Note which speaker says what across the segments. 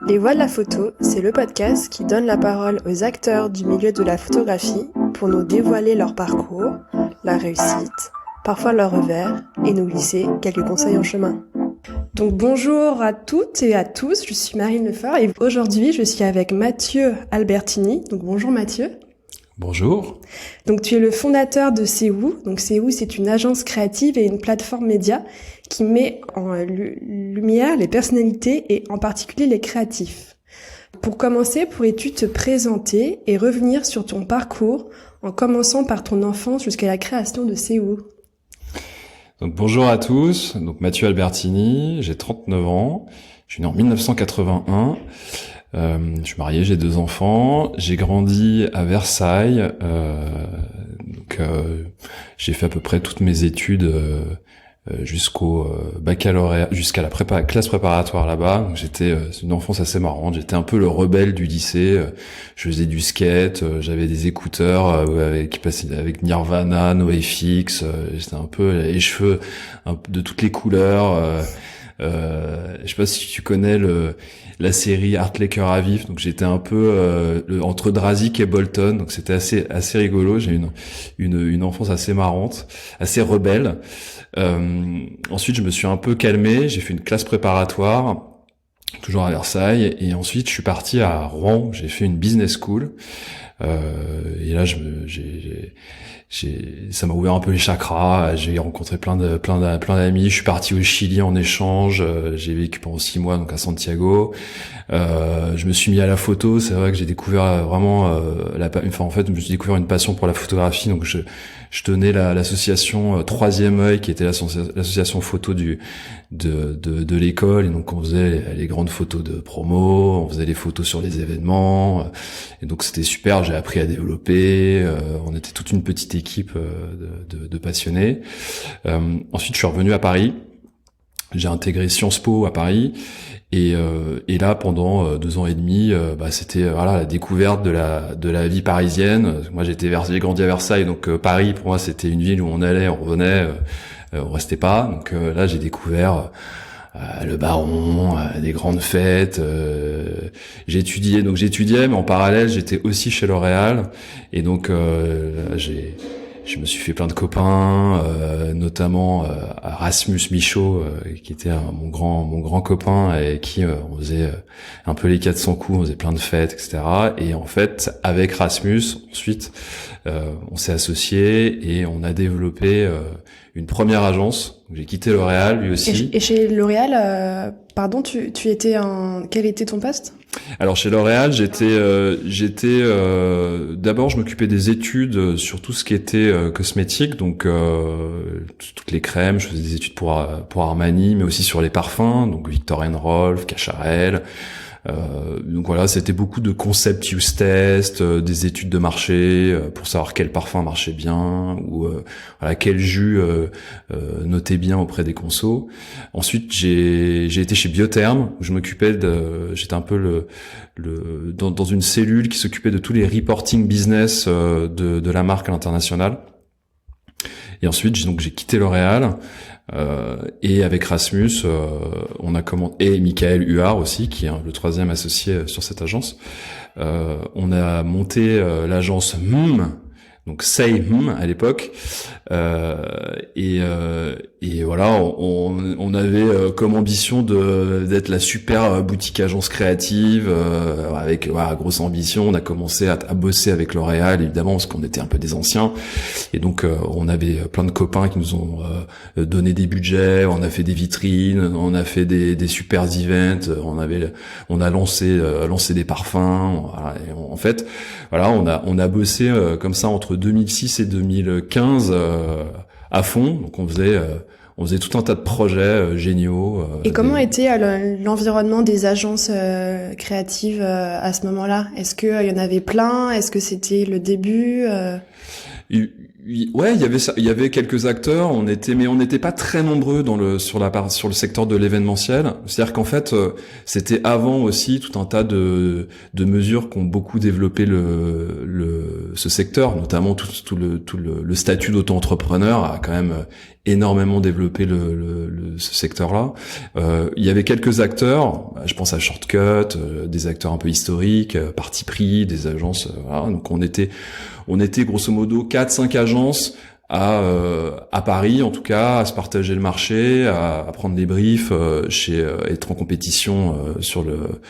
Speaker 1: Les Voix de la photo, c'est le podcast qui donne la parole aux acteurs du milieu de la photographie pour nous dévoiler leur parcours, la réussite, parfois leur revers, et nous glisser quelques conseils en chemin. Donc bonjour à toutes et à tous, je suis Marine Lefort et aujourd'hui je suis avec Mathieu Albertini. Donc bonjour Mathieu.
Speaker 2: Bonjour.
Speaker 1: Donc tu es le fondateur de CEU. Donc CEU, c'est une agence créative et une plateforme média qui met en lumière les personnalités et en particulier les créatifs. Pour commencer, pourrais-tu te présenter et revenir sur ton parcours en commençant par ton enfance jusqu'à la création de CEU?
Speaker 2: Donc bonjour à tous, donc Mathieu Albertini, j'ai 39 ans, je suis né en 1981, je suis marié, j'ai 2 enfants, j'ai grandi à Versailles, j'ai fait à peu près toutes mes études jusqu'au baccalauréat, jusqu'à la classe préparatoire là-bas. Donc c'est une enfance assez marrante. J'étais un peu le rebelle du lycée. Je faisais du skate, j'avais des écouteurs qui passaient avec Nirvana, NoFX. J'étais un peu les cheveux de toutes les couleurs. Je sais pas si tu connais la série Art les cœurs à vif. Donc j'étais un peu entre Drazik et Bolton. Donc c'était assez rigolo. J'ai une enfance assez marrante, assez rebelle. Ensuite, je me suis un peu calmé. J'ai fait une classe préparatoire, toujours à Versailles, et ensuite je suis parti à Rouen. J'ai fait une business school. Et là, ça m'a ouvert un peu les chakras. J'ai rencontré plein d'amis. Je suis parti au Chili en échange. J'ai vécu pendant 6 mois donc à Santiago. Je me suis mis à la photo. C'est vrai que j'ai découvert vraiment en fait, je me suis découvert une passion pour la photographie. Donc je tenais l'association Troisième Œil, qui était l'association photo de l'école, et donc on faisait les grandes photos de promo, on faisait les photos sur les événements, et donc c'était super. J'ai appris à développer. On était toute une petite équipe de passionnés. Ensuite, je suis revenu à Paris. J'ai intégré Sciences Po à Paris. Et là, pendant 2 ans et demi, c'était la découverte de la vie parisienne. Moi, j'ai grandi à Versailles, donc Paris pour moi c'était une ville où on allait, on revenait, on restait pas. Donc là, j'ai découvert le Baron, des grandes fêtes. J'étudiais, mais en parallèle, j'étais aussi chez L'Oréal, et donc je me suis fait plein de copains, notamment Rasmus Michaud, qui était mon grand copain, et qui on faisait un peu les 400 coups, on faisait plein de fêtes, etc. Et en fait, avec Rasmus, ensuite, on s'est associés et on a développé une première agence. J'ai quitté L'Oréal, lui aussi.
Speaker 1: Et chez L'Oréal, quel était ton poste?
Speaker 2: Alors chez L'Oréal, d'abord je m'occupais des études sur tout ce qui était cosmétique, donc toutes les crèmes. Je faisais des études pour Armani, mais aussi sur les parfums, donc Viktor & Rolf, Cacharel. Donc voilà, c'était beaucoup de concept use test, des études de marché pour savoir quel parfum marchait bien, ou quel jus notait bien auprès des consos. Ensuite, j'ai été chez Biotherm, où j'étais un peu dans une cellule qui s'occupait de tous les reporting business de la marque à l'international. Et ensuite, j'ai quitté L'Oréal. Et avec Rasmus, on a et Michael Huard aussi, qui est le 3e associé sur cette agence. On a monté l'agence donc Say à l'époque, et voilà, on avait comme ambition d'être la super boutique agence créative, avec grosse ambition. On a commencé à bosser avec L'Oréal, évidemment, parce qu'on était un peu des anciens, et donc on avait plein de copains qui nous ont donné des budgets. On a fait des vitrines, on a fait des super events, on a lancé des parfums. Voilà, et en fait, voilà, on a bossé comme ça entre 2006 et 2015 à fond. Donc on faisait tout un tas de projets géniaux.
Speaker 1: Et comment était l'environnement des agences créatives à ce moment-là? Est-ce qu'il y en avait plein? Est-ce que c'était le début?
Speaker 2: Ouais, il y avait quelques acteurs, mais on n'était pas très nombreux sur le secteur de l'événementiel. C'est-à-dire qu'en fait, c'était avant aussi tout un tas de mesures qui ont beaucoup développé ce secteur, notamment tout le statut d'auto-entrepreneur a quand même énormément développé ce secteur-là. Il y avait quelques acteurs, je pense à Shortcut, des acteurs un peu historiques, Parti Pris, des agences. Voilà. Donc on était grosso modo 4-5 agences à Paris, en tout cas, à se partager le marché, à prendre des briefs, être en compétition sur le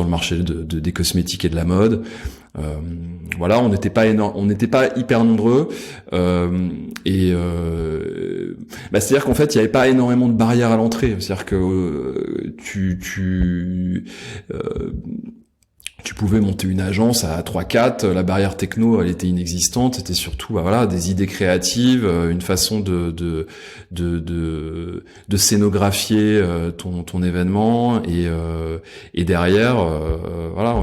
Speaker 2: marché des cosmétiques et de la mode. Voilà, on n'était pas hyper nombreux, c'est-à-dire qu'en fait, il n'y avait pas énormément de barrières à l'entrée. C'est-à-dire que tu pouvais monter une agence à 3-4, la barrière techno, elle était inexistante, c'était surtout des idées créatives, une façon de scénographier ton événement et derrière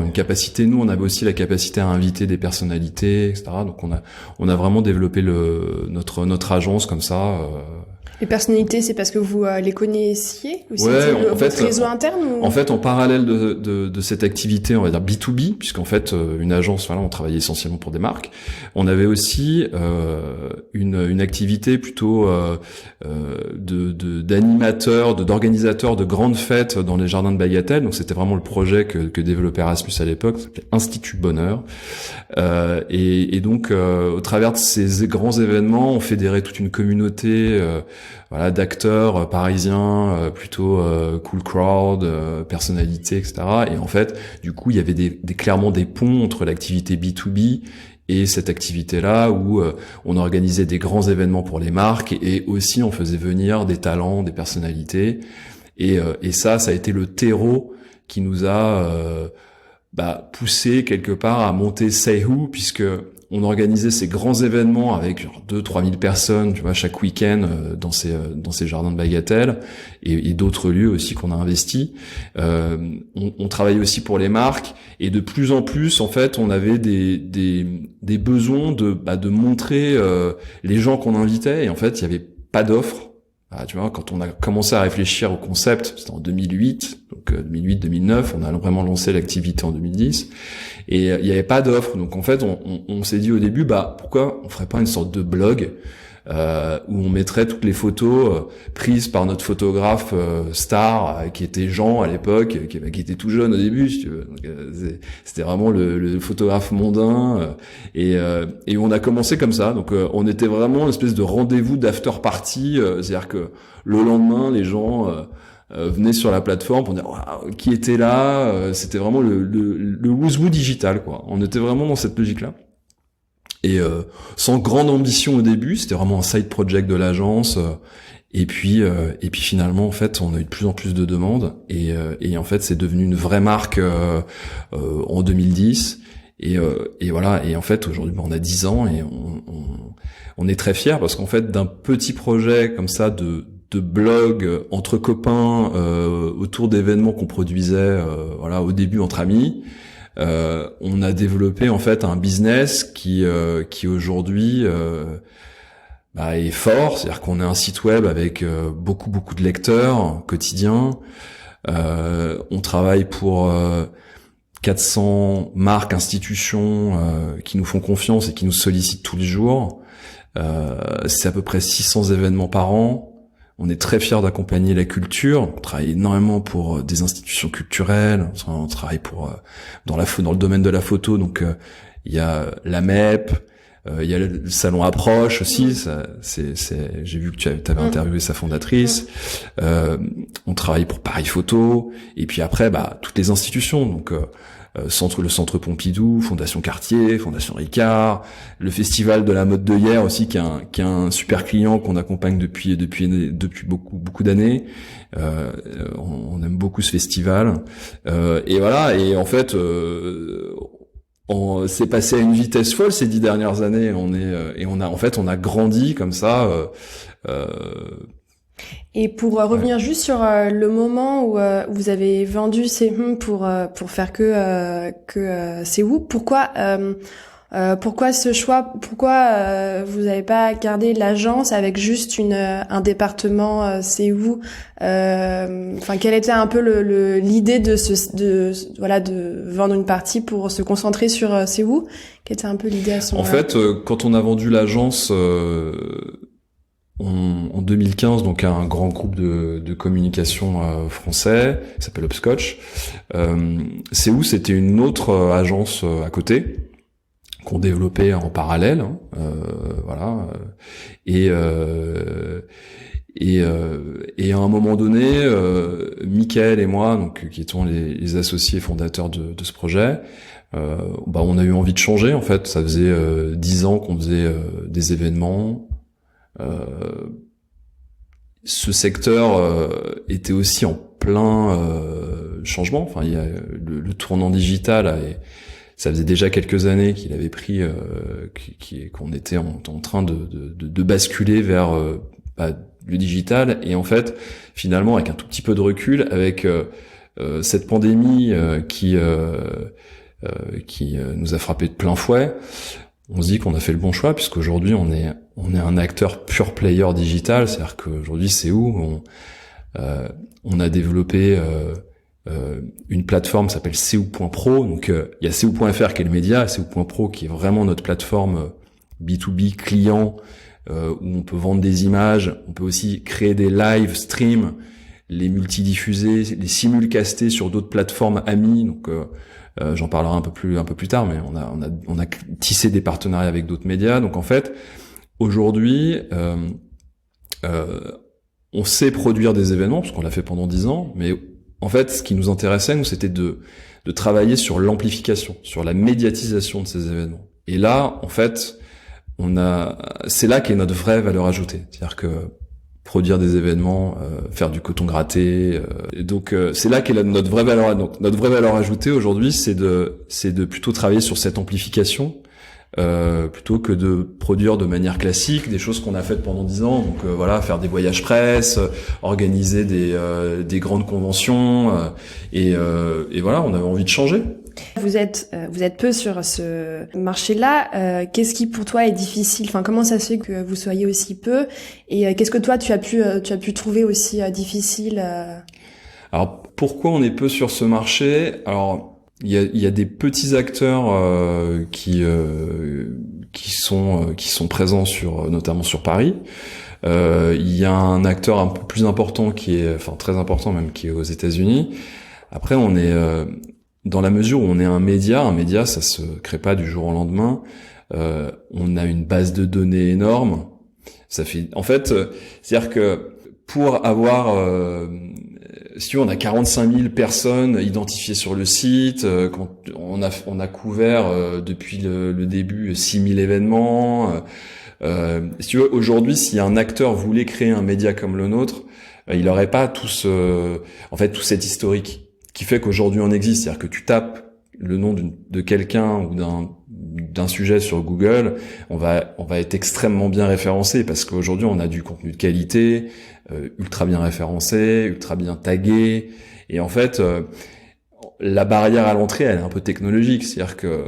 Speaker 2: une capacité, nous on avait aussi la capacité à inviter des personnalités, etc. Donc on a vraiment développé notre agence comme ça.
Speaker 1: Les personnalités, c'est parce que vous les connaissiez ou c'était votre réseau interne ou...
Speaker 2: En fait, en parallèle de cette activité, on va dire B2B, puisqu'en fait, une agence, on travaillait essentiellement pour des marques, on avait aussi une activité plutôt d'animateur, d'organisateur de grandes fêtes dans les jardins de Bagatelle. Donc, c'était vraiment le projet que développait Erasmus à l'époque, ça s'appelait Institut Bonheur. Et donc, au travers de ces grands événements, on fédérait toute une communauté d'acteurs parisiens plutôt cool crowd, personnalités, etc. Et en fait, du coup, il y avait clairement des ponts entre l'activité B2B et cette activité-là où on organisait des grands événements pour les marques et aussi on faisait venir des talents, des personnalités. Et ça a été le terreau qui nous a poussé quelque part à monter Say Who, puisque on organisait ces grands événements avec 2-3 000 personnes, tu vois, chaque week-end dans ces jardins de Bagatelle et d'autres lieux aussi qu'on a investis. On travaillait aussi pour les marques et de plus en plus, en fait, on avait des besoins de montrer les gens qu'on invitait et en fait, il y avait pas d'offre. Tu vois, quand on a commencé à réfléchir au concept, c'était en 2008, donc 2008-2009, on a vraiment lancé l'activité en 2010, et il n'y avait pas d'offre. Donc en fait, on s'est dit au début, pourquoi on ferait pas une sorte de blog où on mettrait toutes les photos prises par notre photographe star qui était Jean à l'époque, qui était tout jeune au début, si tu veux. Donc, c'était vraiment le photographe mondain et on a commencé comme ça. Donc on était vraiment une espèce de rendez-vous d'after party, c'est-à-dire que le lendemain les gens venaient sur la plateforme pour dire qui était là, c'était vraiment le who's who digital, quoi. On était vraiment dans cette logique-là. Et sans grande ambition au début, c'était vraiment un side project de l'agence. Et puis finalement, en fait, on a eu de plus en plus de demandes. Et en fait, c'est devenu une vraie marque en 2010. Et voilà. Et en fait, aujourd'hui, on a 10 ans et on est très fiers parce qu'en fait, d'un petit projet comme ça de blog entre copains autour d'événements qu'on produisait au début entre amis. On a développé en fait un business qui aujourd'hui est fort, c'est-à-dire qu'on a un site web avec beaucoup de lecteurs quotidiens. On travaille pour 400 marques, institutions qui nous font confiance et qui nous sollicitent tous les jours. C'est à peu près 600 événements par an. On est très fiers d'accompagner la culture. On travaille énormément pour des institutions culturelles. On travaille dans le domaine de la photo. Donc il y a la MEP, il y a le salon Approche aussi. J'ai vu que tu avais interviewé sa fondatrice. On travaille pour Paris Photo. Et puis après, toutes les institutions. Donc le centre Pompidou, Fondation Cartier, Fondation Ricard, le festival de la mode de hier aussi qui est un super client qu'on accompagne depuis beaucoup d'années. On aime beaucoup ce festival. Et voilà, et en fait on s'est passé à une vitesse folle ces 10 dernières années. On a grandi comme ça.
Speaker 1: Et pour revenir juste sur le moment où vous avez vendu ces pour faire que c'est où, pourquoi ce choix, pourquoi vous n'avez pas gardé l'agence avec juste un département c'est où, quelle était un peu l'idée de vendre une partie pour se concentrer sur c'est où, quelle était un peu l'idée à ce moment-là?
Speaker 2: En fait, quand on a vendu l'agence, en 2015, donc un grand groupe de communication français qui s'appelle Hopscotch. C'était une autre agence à côté qu'on développait en parallèle, hein, voilà. Et à un moment donné, Mickaël et moi, donc qui étions les associés fondateurs de ce projet, on a eu envie de changer. En fait, ça faisait 10 ans qu'on faisait des événements. Ce secteur était aussi en plein changement. Enfin, il y a le tournant digital. Ça faisait déjà quelques années qu'il avait pris, qu'on était en train de basculer vers le digital. Et en fait, finalement, avec un tout petit peu de recul, avec cette pandémie qui nous a frappé de plein fouet, on se dit qu'on a fait le bon choix, puisqu'aujourd'hui on est un acteur pure player digital. C'est-à-dire qu'aujourd'hui, c'est où on a développé une plateforme qui s'appelle cu.pro. Donc il y a cu.fr qui est le média, cu.pro qui est vraiment notre plateforme B2B client, où on peut vendre des images, on peut aussi créer des live streams, les multidiffuser, les simulcaster sur d'autres plateformes amies. Donc j'en parlerai un peu plus tard, mais on a tissé des partenariats avec d'autres médias. Donc en fait, aujourd'hui, on sait produire des événements parce qu'on l'a fait pendant 10 ans, mais en fait, ce qui nous intéressait, nous, c'était de travailler sur l'amplification, sur la médiatisation de ces événements. Et là, en fait, c'est là qu'est notre vraie valeur ajoutée. C'est-à-dire que produire des événements, faire du coton gratté, et donc c'est là qu'est notre vraie valeur. Donc notre vraie valeur ajoutée aujourd'hui, c'est de plutôt travailler sur cette amplification. Plutôt que de produire de manière classique des choses qu'on a faites pendant 10 ans, donc faire des voyages presse, organiser des grandes conventions, et voilà, on avait envie de changer.
Speaker 1: Vous êtes peu sur ce marché-là. Qu'est-ce qui pour toi est difficile? Enfin, comment ça se fait que vous soyez aussi peu? Et qu'est-ce que toi tu as pu trouver aussi difficile?
Speaker 2: Alors pourquoi on est peu sur ce marché? Alors il y a des petits acteurs qui sont présents notamment sur Paris. Il y a un acteur un peu plus important très important même, qui est aux États-Unis. Après, on est dans la mesure où on est un média, ça se crée pas du jour au lendemain. On a une base de données énorme. C'est-à-dire que pour avoir si on a 45 000 personnes identifiées sur le site, quand on a couvert depuis le début 6 000 événements. Si tu veux, aujourd'hui, si un acteur voulait créer un média comme le nôtre, il n'aurait pas tout cet historique qui fait qu'aujourd'hui on existe. C'est-à-dire que tu tapes le nom de quelqu'un ou d'un sujet sur Google, on va être extrêmement bien référencé parce qu'aujourd'hui on a du contenu de qualité, ultra bien référencé, ultra bien tagué, et en fait la barrière à l'entrée elle est un peu technologique, c'est-à-dire que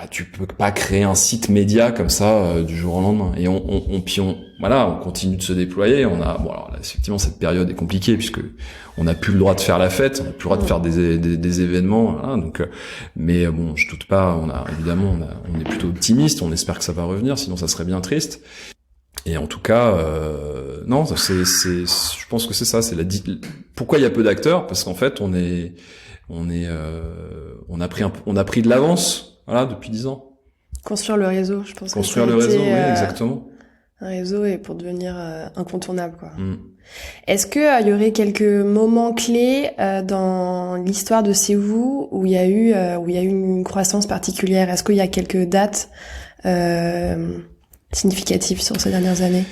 Speaker 2: tu peux pas créer un site média comme ça du jour au lendemain. Et on continue de se déployer. Alors là, effectivement, cette période est compliquée puisque on n'a plus le droit de faire la fête, on n'a plus le droit de faire des événements. Voilà, donc, mais bon, je doute pas. On est plutôt optimiste. On espère que ça va revenir, sinon ça serait bien triste. Et en tout cas, non, je pense que c'est ça. Pourquoi il y a peu d'acteurs? Parce qu'en fait, on a pris de l'avance. Voilà, depuis 10 ans.
Speaker 1: Construire le réseau, je pense.
Speaker 2: Construire le réseau, oui, exactement.
Speaker 1: Un réseau et pour devenir incontournable, quoi. Est-ce que y aurait quelques moments clés dans l'histoire de C'est Vous où il y a eu une croissance particulière? Est-ce qu'il y a quelques dates significatives sur ces dernières années?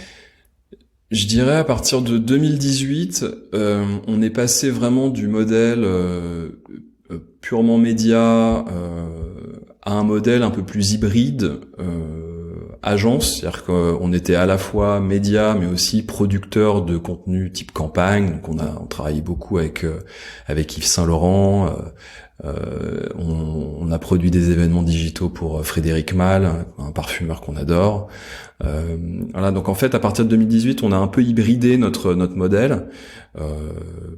Speaker 2: Je dirais à partir de 2018, on est passé vraiment du modèle purement média à un modèle un peu plus hybride, agence, c'est-à-dire qu'on était à la fois média mais aussi producteur de contenu type campagne. Donc on travaillé beaucoup avec Yves Saint Laurent. On a produit des événements digitaux pour Frédéric Malle, un parfumeur qu'on adore. Voilà, donc en fait à partir de 2018 on a un peu hybridé notre modèle,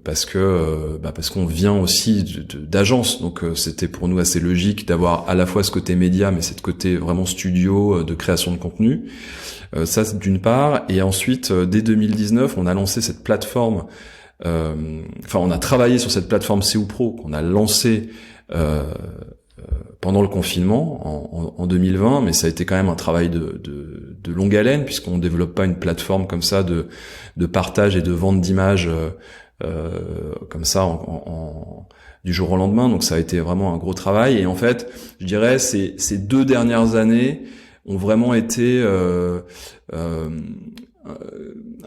Speaker 2: parce qu'on vient aussi d'agence, donc c'était pour nous assez logique d'avoir à la fois ce côté média mais cette côté vraiment studio de création de de contenu. Ça, c'est d'une part. Et ensuite, dès 2019, on a lancé cette plateforme. On a travaillé sur cette plateforme CU Pro qu'on a lancée pendant le confinement en 2020, mais ça a été quand même un travail de longue haleine, puisqu'on développe pas une plateforme comme ça de partage et de vente d'images comme ça du jour au lendemain. Donc ça a été vraiment un gros travail. Et en fait, je dirais ces 2 dernières années ont vraiment été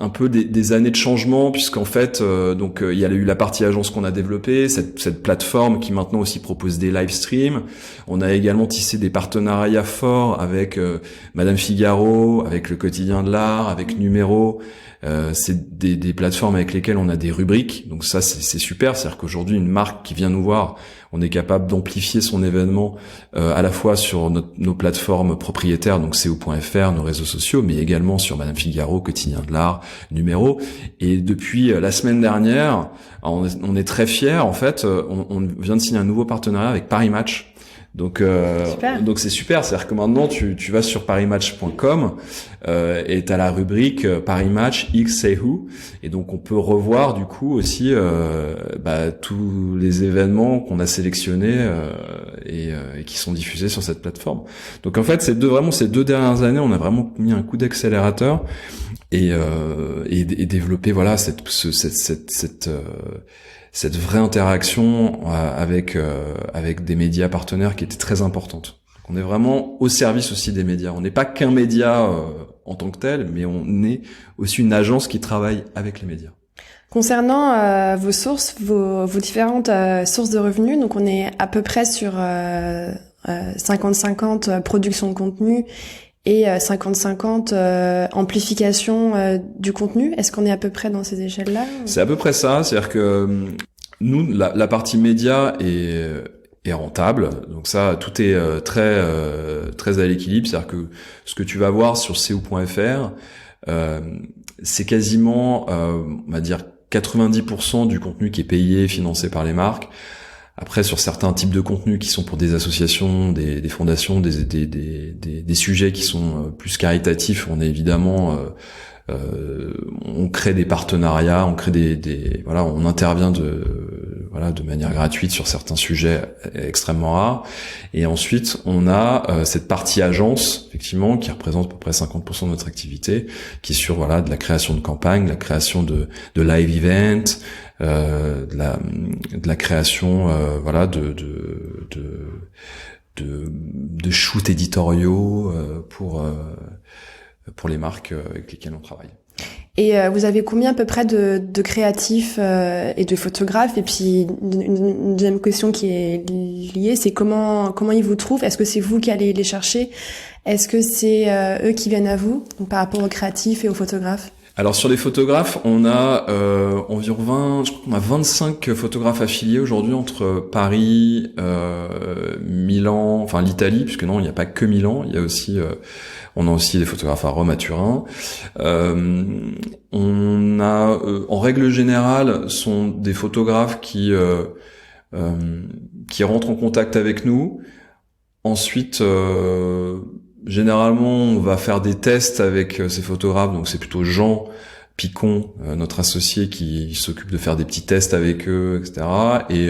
Speaker 2: un peu des années de changement, puisqu'en fait il y a eu la partie agence qu'on a développée, cette plateforme qui maintenant aussi propose des live streams. On a également tissé des partenariats forts avec Madame Figaro, avec le Quotidien de l'Art, avec Numéro. C'est des plateformes avec lesquelles on a des rubriques, donc ça c'est super. C'est-à-dire qu'aujourd'hui une marque qui vient nous voir, on est capable d'amplifier son événement à la fois sur nos plateformes propriétaires, donc co.fr, nos réseaux sociaux, mais également sur Madame Figaro, Quotidien de l'Art, Numéro. Et depuis la semaine dernière, on est très fiers. En fait, on vient de signer un nouveau partenariat avec Paris Match. Donc c'est super, c'est-à-dire que maintenant tu vas sur parismatch.com et t'as la rubrique Paris Match X Say Who, et donc on peut revoir du coup aussi tous les événements qu'on a sélectionnés et qui sont diffusés sur cette plateforme. Donc en fait ces 2 dernières années, on a vraiment mis un coup d'accélérateur et développé cette vraie interaction avec des médias partenaires qui était très importante. Donc on est vraiment au service aussi des médias. On n'est pas qu'un média en tant que tel, mais on est aussi une agence qui travaille avec les médias.
Speaker 1: Concernant vos sources, vos différentes sources de revenus, donc on est à peu près sur 50-50 production de contenu et 50-50 amplification du contenu. Est-ce qu'on est à peu près dans ces échelles-là?
Speaker 2: C'est à peu près ça, c'est-à-dire que nous, la partie média est rentable, donc ça, tout est très à l'équilibre, c'est-à-dire que ce que tu vas voir sur co.fr, c'est quasiment, on va dire, 90% du contenu qui est payé, financé par les marques. Après, sur certains types de contenus qui sont pour des associations, des fondations, des sujets qui sont plus caritatifs, on est évidemment, on crée des partenariats, on crée on intervient de manière gratuite sur certains sujets extrêmement rares. Et ensuite, on a cette partie agence, effectivement, qui représente à peu près 50% de notre activité, qui est sur de la création de campagne, de la création de live event, de la création de shoots éditoriaux pour les marques avec lesquelles on travaille.
Speaker 1: Et vous avez combien à peu près de créatifs et de photographes? Et puis une deuxième question qui est liée, c'est comment ils vous trouvent? Est-ce que c'est vous qui allez les chercher? Est-ce que c'est eux qui viennent à vous, donc, par rapport aux créatifs et aux photographes?
Speaker 2: Alors sur les photographes, on a environ 25 photographes affiliés aujourd'hui entre Paris, Milan, enfin l'Italie, puisque non, il n'y a pas que Milan, il y a aussi on a aussi des photographes à Rome, à Turin. On a, en règle générale, sont des photographes qui rentrent en contact avec nous. Ensuite, généralement, on va faire des tests avec ces photographes. Donc, c'est plutôt Jean Picon, notre associé, qui s'occupe de faire des petits tests avec eux, etc. Et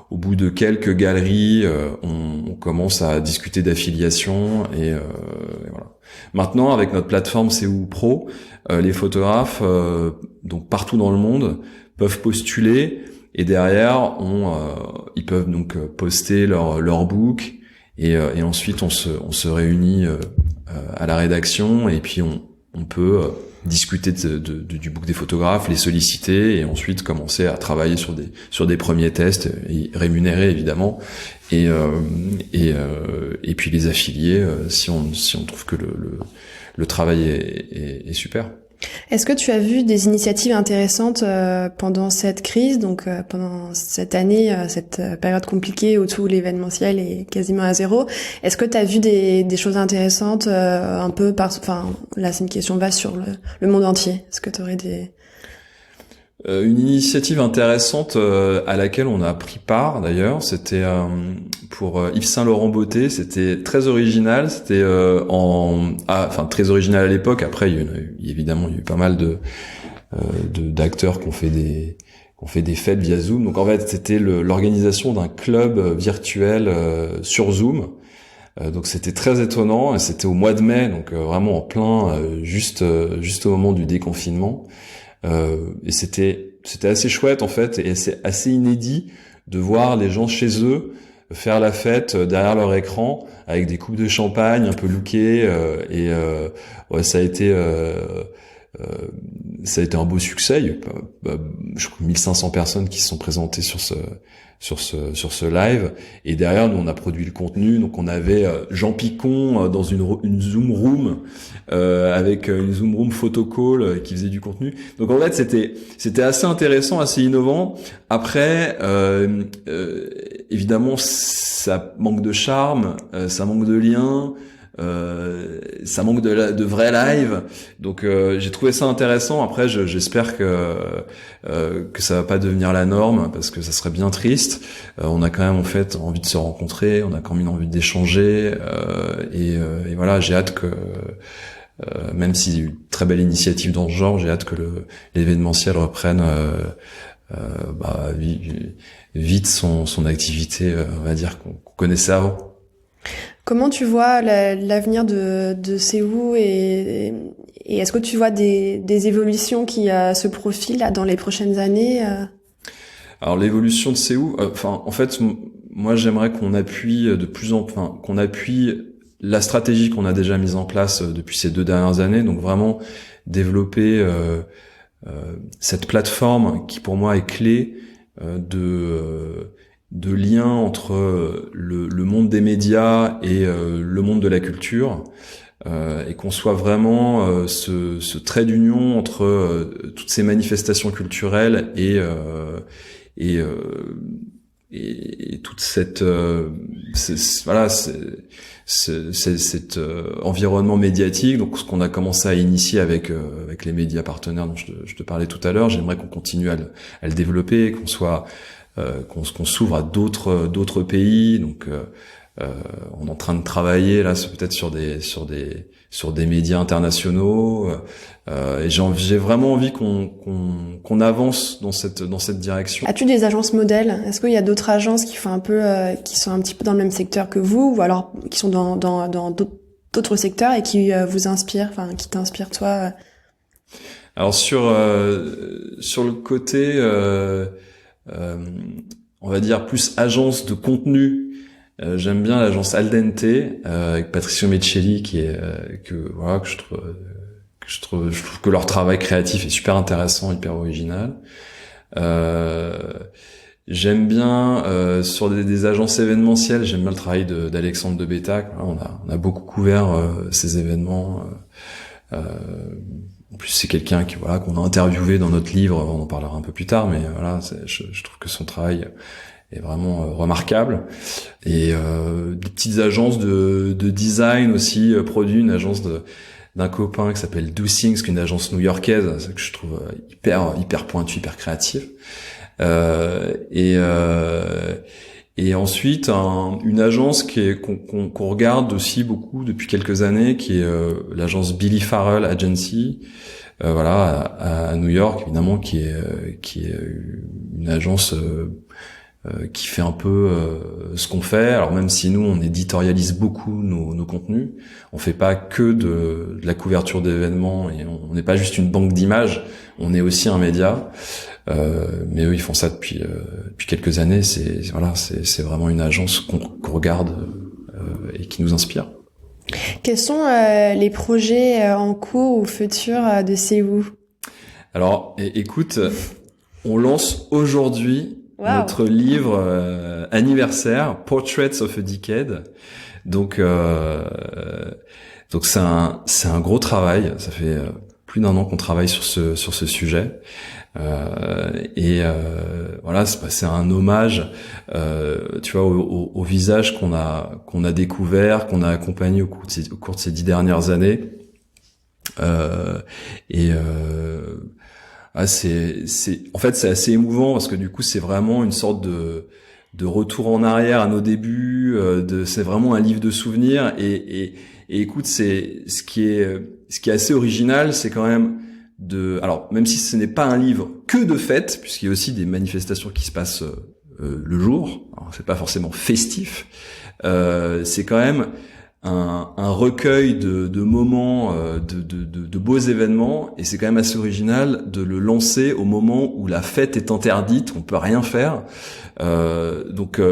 Speaker 2: au bout de quelques galeries, on commence à discuter d'affiliation et voilà. Maintenant, avec notre plateforme CU Pro, les photographes, donc partout dans le monde, peuvent postuler et derrière, ils peuvent donc poster leur book et ensuite on se réunit à la rédaction et puis on peut discuter du book des photographes, les solliciter et ensuite commencer à travailler sur des premiers tests et rémunérer évidemment et puis les affilier si on trouve que le travail est super.
Speaker 1: Est-ce que tu as vu des initiatives intéressantes pendant cette crise, donc pendant cette année, cette période compliquée où tout l'événementiel est quasiment à zéro? Est-ce que tu as vu des choses intéressantes un peu là c'est une question vaste sur le monde entier. Est-ce que tu aurais des...
Speaker 2: Une initiative intéressante à laquelle on a pris part d'ailleurs, c'était pour Yves Saint Laurent Beauté. C'était très original. C'était très original à l'époque. Après, évidemment, il y a eu pas mal d'acteurs qui ont fait des fêtes via Zoom. Donc en fait, c'était l'organisation d'un club virtuel sur Zoom. Donc c'était très étonnant, et c'était au mois de mai, donc vraiment en plein, juste au moment du déconfinement. Et c'était assez chouette en fait, et c'est assez inédit de voir les gens chez eux faire la fête derrière leur écran avec des coupes de champagne un peu lookées, ouais, ça a été un beau succès. Il y a eu, je crois 1500 personnes qui se sont présentées sur ce live, et derrière nous on a produit le contenu. Donc on avait Jean Picon dans une Zoom room avec une Zoom room photo call qui faisait du contenu. Donc en fait c'était assez intéressant, assez innovant. Après évidemment ça manque de charme, ça manque de lien, ça manque de vrais live. Donc j'ai trouvé ça intéressant. Après j'espère que ça va pas devenir la norme, parce que ça serait bien triste. On a quand même en fait envie de se rencontrer, on a quand même envie d'échanger, et voilà, j'ai hâte que même s'il y a eu une très belle initiative dans ce genre, j'ai hâte que l'événementiel reprenne vite son activité, on va dire, qu'on connaissait avant.
Speaker 1: Comment tu vois l'avenir de Sewu, et est-ce que tu vois des évolutions qui se profilent là, dans les prochaines années
Speaker 2: Alors l'évolution de Sewu, en fait, moi j'aimerais qu'on appuie qu'on appuie la stratégie qu'on a déjà mise en place depuis ces 2 dernières années. Donc vraiment développer cette plateforme qui pour moi est clé de lien entre le monde des médias et le monde de la culture, et qu'on soit vraiment ce trait d'union entre toutes ces manifestations culturelles et toute cette cet environnement médiatique. Donc ce qu'on a commencé à initier avec les médias partenaires dont je te parlais tout à l'heure, j'aimerais qu'on continue à le développer, qu'on s'ouvre à d'autres pays. Donc on est en train de travailler là peut-être sur des médias internationaux, et j'ai vraiment envie qu'on avance dans cette direction.
Speaker 1: As-tu des agences modèles? Est-ce qu'il y a d'autres agences qui font qui sont un petit peu dans le même secteur que vous, ou alors qui sont dans d'autres secteurs et qui vous inspirent, qui t'inspirent toi?
Speaker 2: Alors sur le côté on va dire plus agence de contenu, j'aime bien l'agence Aldente avec Patricio Meccelli, que je trouve que leur travail créatif est super intéressant, hyper original. J'aime bien sur des agences événementielles, j'aime bien le travail d'Alexandre de Bétac. On a beaucoup couvert ces événements. En plus, c'est quelqu'un qu'on a interviewé dans notre livre. On en parlera un peu plus tard, mais voilà, je trouve que son travail est vraiment remarquable. Et des petites agences de design aussi, produit une agence d'un copain qui s'appelle Do Things, qui est une agence new-yorkaise, que je trouve hyper pointue, hyper créative. Et ensuite une agence qu'on regarde aussi beaucoup depuis quelques années, qui est l'agence Billy Farrell Agency, à New York, évidemment, qui est une agence qui fait un peu ce qu'on fait. Alors même si nous on éditorialise beaucoup nos contenus, on fait pas que de la couverture d'événements, et on n'est pas juste une banque d'images, on est aussi un média. Mais eux ils font ça depuis quelques années. C'est vraiment une agence qu'on regarde et qui nous inspire.
Speaker 1: Quels sont les projets en cours ou futurs de Sewu?
Speaker 2: Alors écoute, on lance aujourd'hui notre livre anniversaire, Portraits of a Decade. Donc c'est un gros travail. Ça fait plus d'1 an qu'on travaille sur ce sujet. C'est un hommage, au visage qu'on a découvert, qu'on a accompagné au cours de ces 10 dernières années. En fait, c'est assez émouvant parce que du coup, c'est vraiment une sorte de retour en arrière à nos débuts. C'est vraiment un livre de souvenirs. Et écoute, c'est ce qui est assez original, c'est quand même alors même si ce n'est pas un livre que de fêtes, puisqu'il y a aussi des manifestations qui se passent le jour. Alors, c'est pas forcément festif. C'est quand même un recueil de moments, de beaux événements, et c'est quand même assez original de le lancer au moment où la fête est interdite, on peut rien faire. Donc,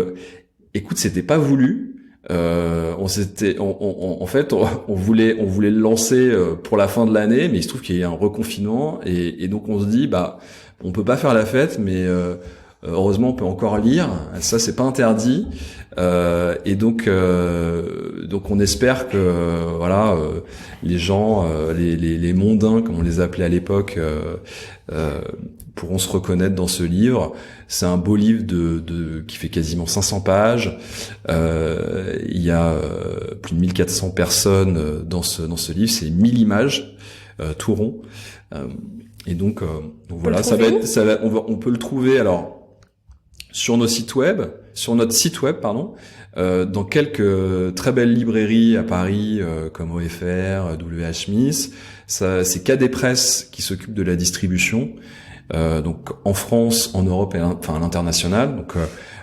Speaker 2: écoute, c'était pas voulu. En fait, on voulait le lancer pour la fin de l'année, mais il se trouve qu'il y a eu un reconfinement, et donc on se dit, on peut pas faire la fête, mais heureusement, on peut encore lire. Ça, c'est pas interdit. Et donc on espère que les gens, les mondains, comme on les appelait à l'époque, pourront se reconnaître dans ce livre. C'est un beau livre qui fait quasiment 500 pages. Il y a plus de 1400 personnes dans ce livre. C'est 1000 images, tout rond. Et donc voilà, on peut le trouver alors sur notre site web, dans quelques très belles librairies à Paris, comme OFR, WH Smith. C'est Cadet Presse qui s'occupe de la distribution. Donc en France, en Europe et à l'international. Donc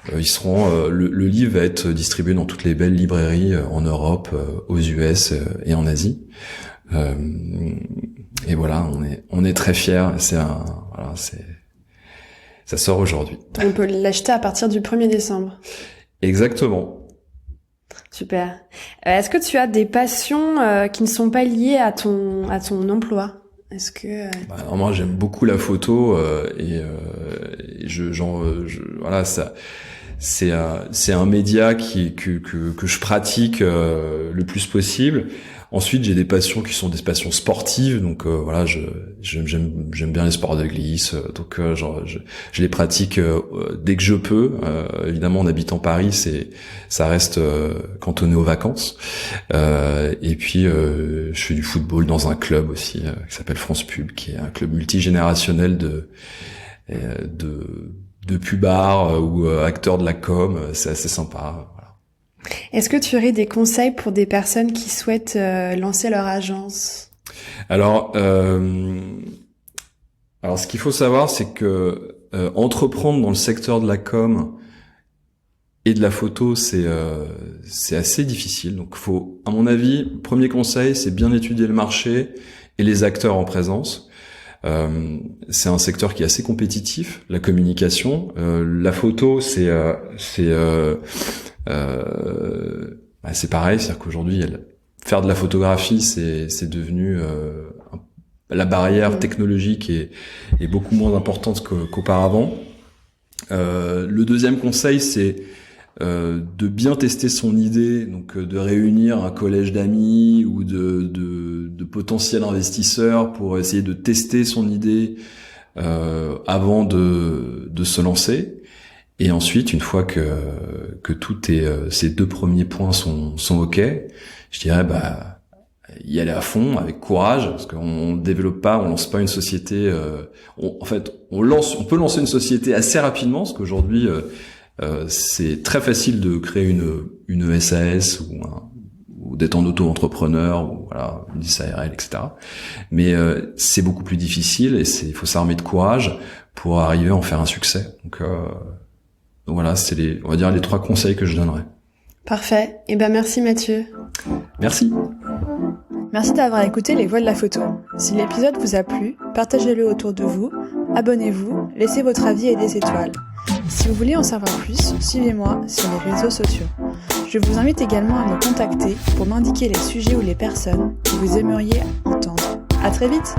Speaker 2: le livre va être distribué dans toutes les belles librairies en Europe, aux US et en Asie. Et voilà, on est très fiers. Ça sort aujourd'hui.
Speaker 1: On peut l'acheter à partir du 1er décembre.
Speaker 2: Exactement.
Speaker 1: Super. Est-ce que tu as des passions qui ne sont pas liées à ton emploi? Est-ce que
Speaker 2: moi j'aime beaucoup la photo ça c'est un média que je pratique le plus possible. Ensuite, j'ai des passions qui sont des passions sportives, donc j'aime bien les sports de glisse, donc je les pratique dès que je peux. Évidemment, en habitant Paris, ça reste cantonné aux vacances. Et puis je fais du football dans un club aussi qui s'appelle France Pub, qui est un club multigénérationnel de pubards ou acteurs de la com. C'est assez sympa.
Speaker 1: Est-ce que tu aurais des conseils pour des personnes qui souhaitent lancer leur agence?
Speaker 2: Alors, ce qu'il faut savoir, c'est que entreprendre dans le secteur de la com et de la photo, c'est assez difficile. Donc, à mon avis, premier conseil, c'est bien étudier le marché et les acteurs en présence. C'est un secteur qui est assez compétitif, la communication. La photo, c'est pareil, c'est-à-dire qu'aujourd'hui, faire de la photographie, c'est devenu la barrière technologique est beaucoup moins importante qu'auparavant. Le deuxième conseil, c'est de bien tester son idée, donc de réunir un collège d'amis ou de potentiels investisseurs pour essayer de tester son idée avant de se lancer. Et ensuite, une fois que ces deux premiers points sont OK, je dirais y aller à fond avec courage, parce qu'on lance pas une société. On peut lancer une société assez rapidement, parce qu'aujourd'hui c'est très facile de créer une SAS ou d'être en auto-entrepreneur ou une SARL, etc. Mais c'est beaucoup plus difficile et il faut s'armer de courage pour arriver à en faire un succès. Donc voilà, on va dire les 3 conseils que je donnerais.
Speaker 1: Parfait. Merci Mathieu.
Speaker 2: Merci.
Speaker 1: Merci d'avoir écouté Les Voix de la Photo. Si l'épisode vous a plu, partagez-le autour de vous, abonnez-vous, laissez votre avis et des étoiles. Si vous voulez en savoir plus, suivez-moi sur les réseaux sociaux. Je vous invite également à me contacter pour m'indiquer les sujets ou les personnes que vous aimeriez entendre. À très vite!